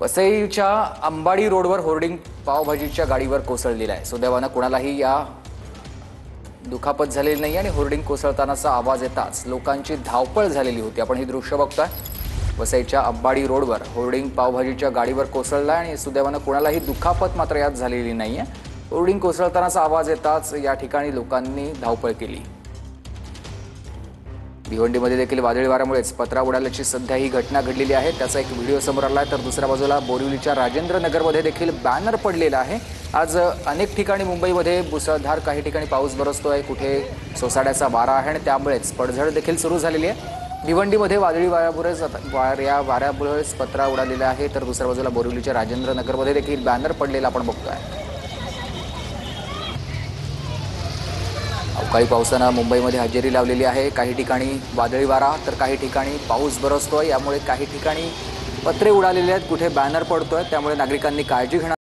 वसईच्या अंबाडी रोडवर होर्डिंग पावभाजीच्या गाडीवर कोसळलेला आहे। सुदैवाने कोणालाही या दुखापत झालेली नाही आणि होर्डिंग कोसळतानाचा आवाज येताच लोकांची धावपळ झालेली होती। आपण ही दृश्य बघतोय। वसईच्या अंबाडी रोडवर होर्डिंग पावभाजीच्या गाडीवर कोसळला आणि सुदैवाने कोणालाही दुखापत मात्र यात झालेली नाहीये। होर्डिंग कोसळतानाचा आवाज येताच या ठिकाणी लोकांनी धावपळ केली। भिवंडीमध्ये देखील वादळी वाऱ्यामुळेच पत्रा उडाल्याची सध्या ही घटना घडलेली आहे। त्याचा एक व्हिडिओ समोर आला आहे। तर दुसऱ्या बाजूला बोरिवलीच्या राजेंद्र नगरमध्ये देखील बॅनर पडलेला आहे। आज अनेक ठिकाणी मुंबईमध्ये मुसळधार काही ठिकाणी पाऊस बरसतोय, कुठे सोसाट्याचा वारा आहे आणि त्यामुळेच पडझड देखील सुरू झालेली आहे। भिवंडीमध्ये वादळी वाऱ्यामुळेच पत्रा उडालेला आहे। तर दुसऱ्या बाजूला बोरिवलीच्या राजेंद्र नगरमध्ये देखील बॅनर पडलेला आपण बघतोय। अवकाळी पावसाने मुंबईमध्ये हजेरी लावलेली आहे। काही ठिकाणी वादळी वारा तर काही ठिकाणी पाऊस बरसतोय। यामुळे काही ठिकाणी पत्रे उडालेले आहेत, कुठे बॅनर पडतोय। त्यामुळे नागरिकांनी काळजी घेणं